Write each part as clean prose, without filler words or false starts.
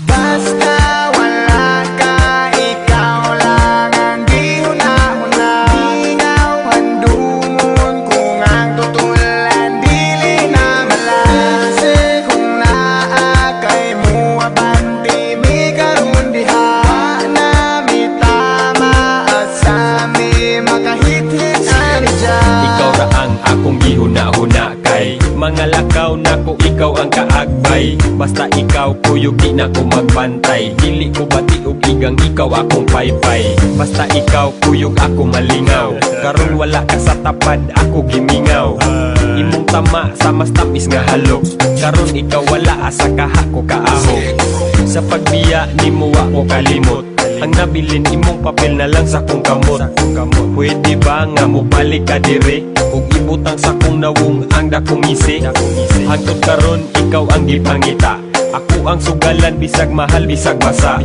Basta wala ka, ikaw lang ang gihuna-huna. Ingaw handumon kung ang tutulan dili na malase. Kung naa kay mo abanti mi karon diha na mi tama at sa mi makahit-hit ani dyan. Ikaw ra ang akong gihuna-huna kay mga lakaw na ko ikaw ang kaagbay. Basta ikaw kuyog di na ko magbantay. Dili ko bati og igang ikaw akong paypay. Basta ikaw kuyog ako malingaw. Karon wala ka sa tapad ako gimingaw. Imong tama sa mas tapis nga halok. Karon ikaw wala asa kaha ko kaaho. Sa pagbiya nimo wa ko kalimot. Ang nabilin imong papel na lang sa kong kamot. Pwede ba nga mo balik ka dire ug ibutang sa kong nawong ang dakong isi. Hangtod karon ikaw ang gipangita. Ako ang sugalan bisag mahal bisag basa.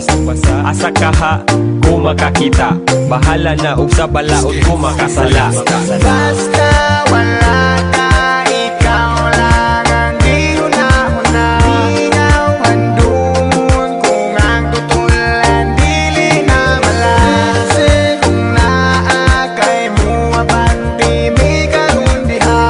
Asa kaha ko makakita. Bahala na og sa balaod ko makasala. Basta wala ka, ikaw lang ang gihuna-huna. Ingaw handumon kung ang tutulan dili na malase. Kung naa kay mo abanti mi karon diha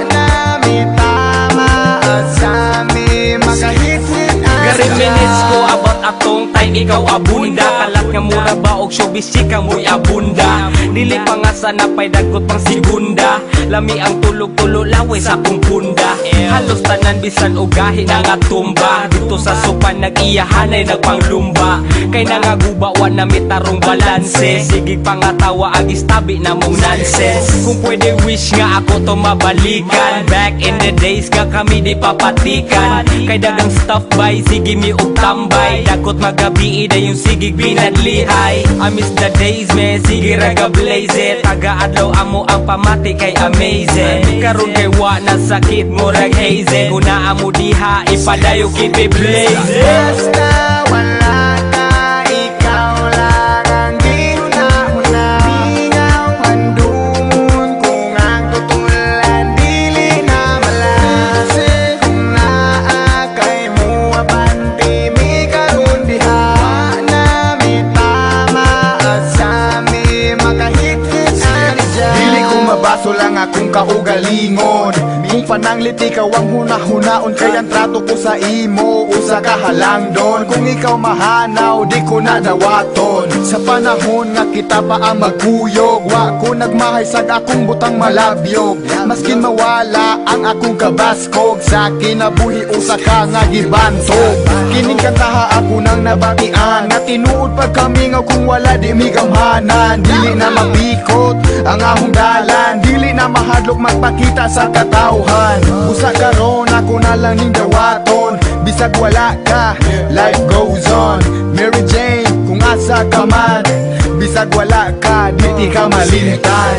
na mi tama at sa mi makahit-hit ani Minutes ko about atong time ikaw abunda. Kalat nga mura ba og showbiz chika mo'y abunda. Dili pa nga sana pa'y dagot pang segunda. Lami ang tulog-tulo laway sa akong punda. Halos tanan bisan og gahi na nga tumba. Dito sa sopan nag-iyahanay nagpanglumba. Kay nangagubawan na mitarong balanse. Sige pangatawa ag istabi na mong nonsense. Kung pwede wish nga ako to mabalikan. Back in the days nga kami di papatikan. Kay dagang stuff by sige mi og tambay. Dagot magabi ida yung sigig binadlihay. I miss the days man, sige raga blaze it. Taga-adlaw amo ang pamati kay amazing. Karon kay wa na sakit mo rag haze. Kung naa mo diha ipadayo kit blaze. Basta wala ka, ikaw lang ang gihuna-huna. Ingaw handumon kung ang tutulan dili na malase. Kung naa kay mo abanti mi karon diha na mi tama at sa mi makahit-hit ani dyan. Dili ko mabaso lang akong kaugalingon. Kung pananglit ikaw ang huna-hunaon, kaya ang trato ko sa imo usa ka halangdon. Kung ikaw mahanaw di ko na dawaton. Sa panahon nga kita pa ang magkuyog, wa ko nagmahay sag akong butang malabyog. Maskin mawala ang akong kabaskog, sa kinabuhi usa ka nga gibantog. Kining kantaha ako nang nabatian, nga tinuod pag kami nga kung wala di migamhanan. Dili na mapikot ang ahong dalan, dili na mahadlok magpakita sa katawhan. Busa karon ako na lang ning dawaton. Bisag wala ka, life goes on. Mary Jane, kung asa ka man, bisag wala ka, di ka malintan.